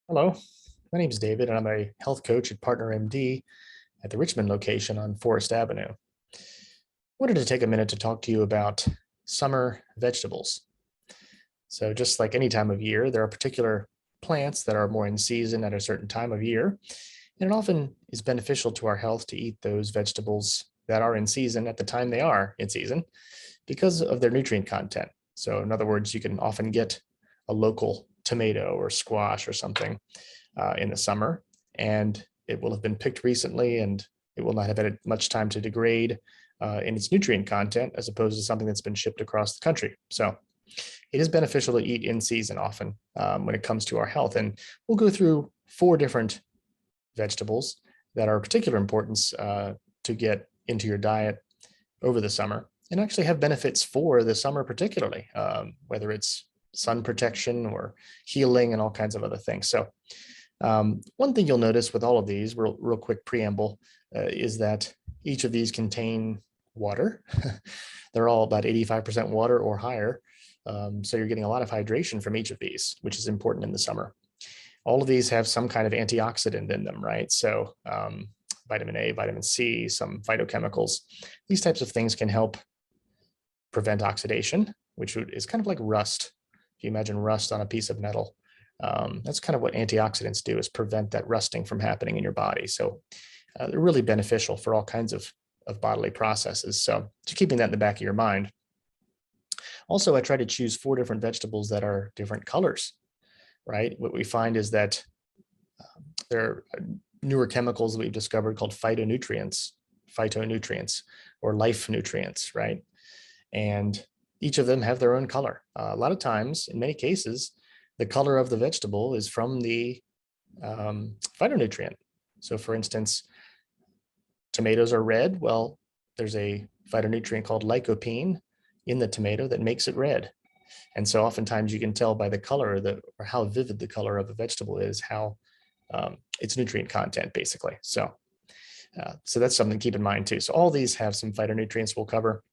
Hello, my name is David, and I'm a health coach at Partner MD at the Richmond location on Forest Avenue. I wanted to take a minute to talk to you about summer vegetables. So, just like any time of year, there are particular plants that are more in season at a certain time of year, and it often is beneficial to our health to eat those vegetables that are in season at the time they are in season because of their nutrient content. So, in other words, you can often get a local tomato or squash or something in the summer, and it will have been picked recently, and it will not have had much time to degrade in its nutrient content as opposed to something that's been shipped across the country. So it is beneficial to eat in season often when it comes to our health. And we'll go through four different vegetables that are of particular importance to get into your diet over the summer and actually have benefits for the summer, particularly, whether it's sun protection or healing and all kinds of other things. So one thing you'll notice with all of these, real quick preamble, is that each of these contain water. They're all about 85% water or higher. So you're getting a lot of hydration from each of these, which is important in the summer. All of these have some kind of antioxidant in them, right? So vitamin A, vitamin C, some phytochemicals. These types of things can help prevent oxidation, which is kind of like rust. If you imagine rust on a piece of metal, that's kind of what antioxidants do, is prevent that rusting from happening in your body. So they're really beneficial for all kinds of bodily processes. So just keeping that in the back of your mind. Also, I try to choose four different vegetables that are different colors, right? What we find is that there are newer chemicals that we've discovered called phytonutrients, or life nutrients, right? And each of them have their own color. A lot of times, in many cases, the color of the vegetable is from the phytonutrient. So for instance, tomatoes are red. Well, there's a phytonutrient called lycopene in the tomato that makes it red. And so oftentimes you can tell by the color or how vivid the color of a vegetable is, how its nutrient content, basically. So that's something to keep in mind too. So all these have some phytonutrients we'll cover,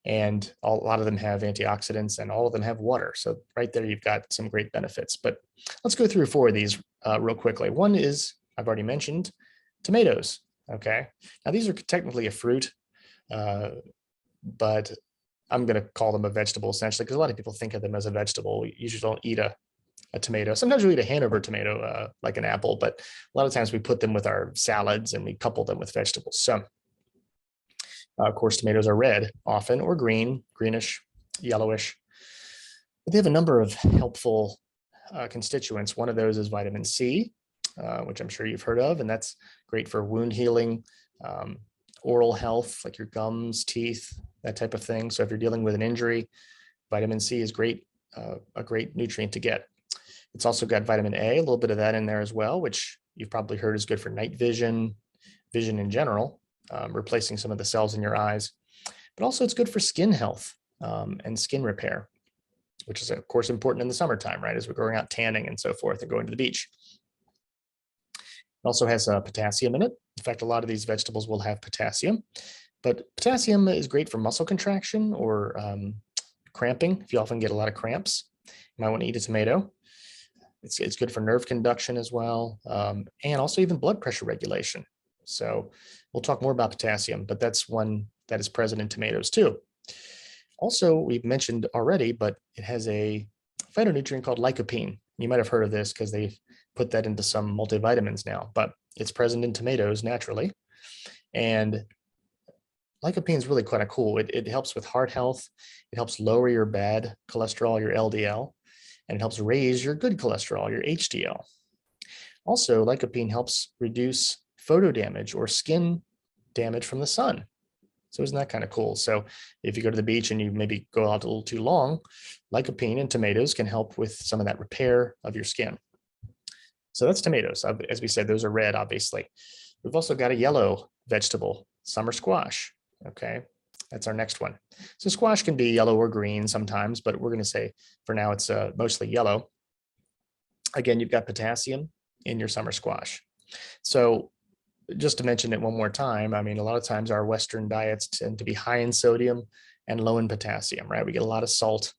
and a lot of them have antioxidants, and all of them have water. So right there, you've got some great benefits. But let's go through four of these real quickly. One is, I've already mentioned, tomatoes. Okay. Now these are technically a fruit, but I'm going to call them a vegetable essentially, because a lot of people think of them as a vegetable. We usually don't eat a tomato. Sometimes we eat a Hanover tomato, like an apple, but a lot of times we put them with our salads and we couple them with vegetables. So of course, tomatoes are red often, or green, greenish, yellowish. But they have a number of helpful constituents. One of those is vitamin C, which I'm sure you've heard of, and that's great for wound healing, oral health, like your gums, teeth, that type of thing. So if you're dealing with an injury, vitamin C is great, a great nutrient to get. It's also got vitamin A, a little bit of that in there as well, which you've probably heard is good for night vision, vision in general, replacing some of the cells in your eyes. But also it's good for skin health and skin repair, which is of course important in the summertime, right? As we're going out tanning and so forth and going to the beach. It also has potassium in it. In fact, a lot of these vegetables will have potassium, but potassium is great for muscle contraction or cramping. If you often get a lot of cramps, you might want to eat a tomato. It's good for nerve conduction as well, and also even blood pressure regulation. So we'll talk more about potassium, but that's one that is present in tomatoes too. Also, we've mentioned already, but it has a phytonutrient called lycopene. You might have heard of this because they've put that into some multivitamins now, but it's present in tomatoes naturally. And lycopene is really kind of cool. It helps with heart health. It helps lower your bad cholesterol, your LDL, and it helps raise your good cholesterol, your HDL. Also, lycopene helps reduce photo damage or skin damage from the sun. So isn't that kind of cool? So if you go to the beach and you maybe go out a little too long, lycopene in tomatoes can help with some of that repair of your skin. So that's tomatoes. As we said, those are red, obviously. We've also got a yellow vegetable, summer squash. Okay, that's our next one. So squash can be yellow or green sometimes, but we're going to say for now it's mostly yellow. Again, you've got potassium in your summer squash. So just to mention it one more time, I mean, a lot of times our Western diets tend to be high in sodium and low in potassium, right? We get a lot of salt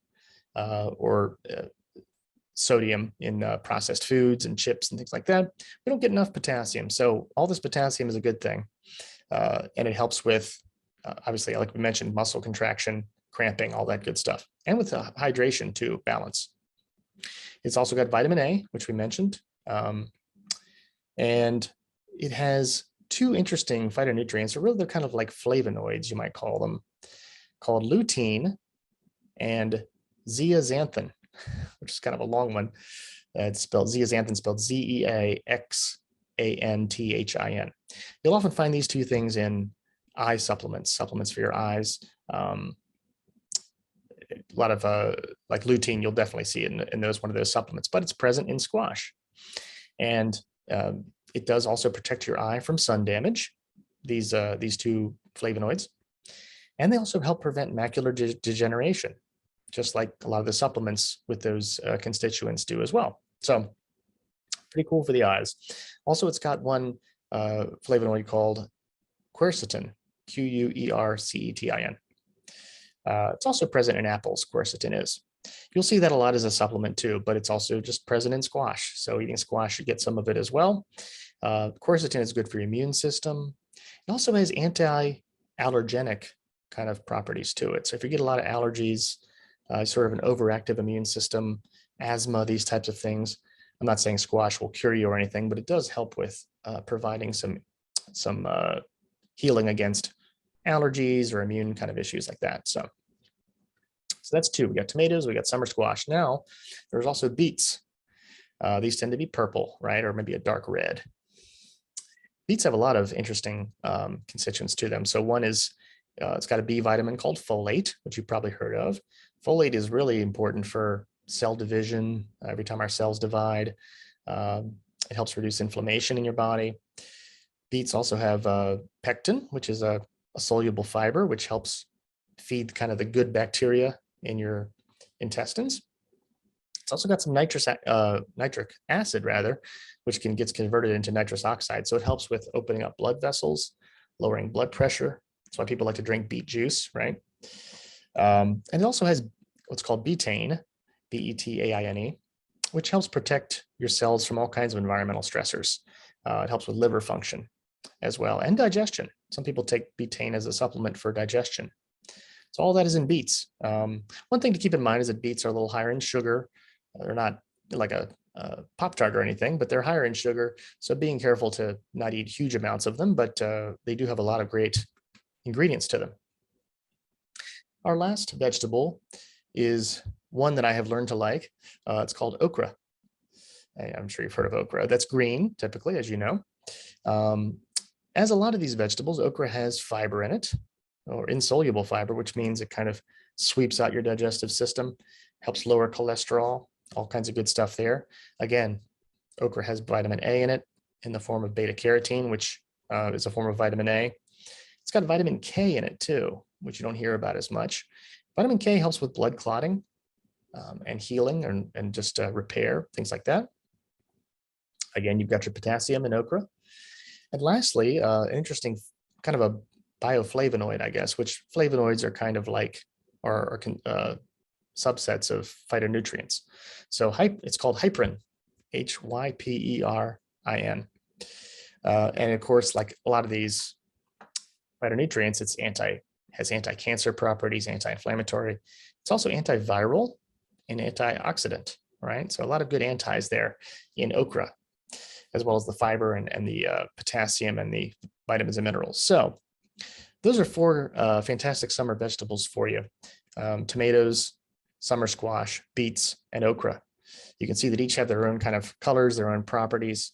or sodium in processed foods and chips and things like that. We don't get enough potassium. So all this potassium is a good thing. And it helps with, obviously, like we mentioned, muscle contraction, cramping, all that good stuff. And with hydration too, balance. It's also got vitamin A, which we mentioned. And it has two interesting phytonutrients, or really they're kind of like flavonoids, you might call them, called lutein and zeaxanthin, which is kind of a long one. It's spelled zeaxanthin, spelled Zeaxanthin. You'll often find these two things in eye supplements for your eyes. A lot of like lutein, you'll definitely see it in one of those supplements, but it's present in squash. And it does also protect your eye from sun damage, these two flavonoids. And they also help prevent macular degeneration, just like a lot of the supplements with those constituents do as well. So pretty cool for the eyes. Also, it's got one flavonoid called quercetin, Quercetin. It's also present in apples, quercetin is. You'll see that a lot as a supplement too, but it's also just present in squash. So eating squash, you get some of it as well. Quercetin is good for your immune system. It also has anti-allergenic kind of properties to it. So if you get a lot of allergies, sort of an overactive immune system, asthma, these types of things, I'm not saying squash will cure you or anything, but it does help with providing some healing against allergies or immune kind of issues like that. So that's two. We got tomatoes, we got summer squash. Now there's also beets. These tend to be purple, right? Or maybe a dark red. Beets have a lot of interesting constituents to them. So one is, it's got a B vitamin called folate, which you've probably heard of. Folate is really important for cell division. Every time our cells divide, it helps reduce inflammation in your body. Beets also have pectin, which is a soluble fiber, which helps feed kind of the good bacteria in your intestines. It's also got some nitric acid, rather, which gets converted into nitrous oxide. So it helps with opening up blood vessels, lowering blood pressure. That's why people like to drink beet juice, right? And it also has what's called betaine, Betaine, which helps protect your cells from all kinds of environmental stressors. It helps with liver function as well, and digestion. Some people take betaine as a supplement for digestion. So all that is in beets. One thing to keep in mind is that beets are a little higher in sugar. They're not like a Pop-Tart or anything, but they're higher in sugar. So being careful to not eat huge amounts of them, but they do have a lot of great ingredients to them. Our last vegetable is one that I have learned to like. It's called okra. I'm sure you've heard of okra. That's green, typically, as you know. As a lot of these vegetables, okra has fiber in it, or insoluble fiber, which means it kind of sweeps out your digestive system, helps lower cholesterol, all kinds of good stuff there. Again, okra has vitamin A in it in the form of beta carotene, which is a form of vitamin A. It's got vitamin K in it too, which you don't hear about as much. Vitamin K helps with blood clotting and healing and just repair, things like that. Again, you've got your potassium in okra. And lastly, an interesting kind of a bioflavonoid, I guess, which flavonoids are kind of like, or subsets of phytonutrients. So it's called hyperin, Hyperin. And of course, like a lot of these phytonutrients, has anti-cancer properties, anti-inflammatory. It's also antiviral and antioxidant, right? So a lot of good antis there in okra, as well as the fiber and the potassium and the vitamins and minerals. So those are four fantastic summer vegetables for you. Tomatoes, summer squash, beets, and okra. You can see that each have their own kind of colors, their own properties,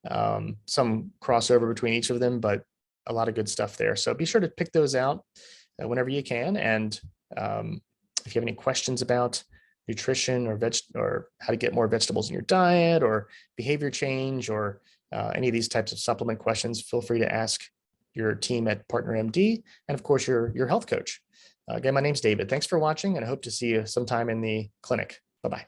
some crossover between each of them, but a lot of good stuff there. So be sure to pick those out whenever you can. And if you have any questions about nutrition or how to get more vegetables in your diet or behavior change or any of these types of supplement questions, feel free to ask your team at Partner MD and of course your health coach. Again, my name's David. Thanks for watching and I hope to see you sometime in the clinic. Bye-bye.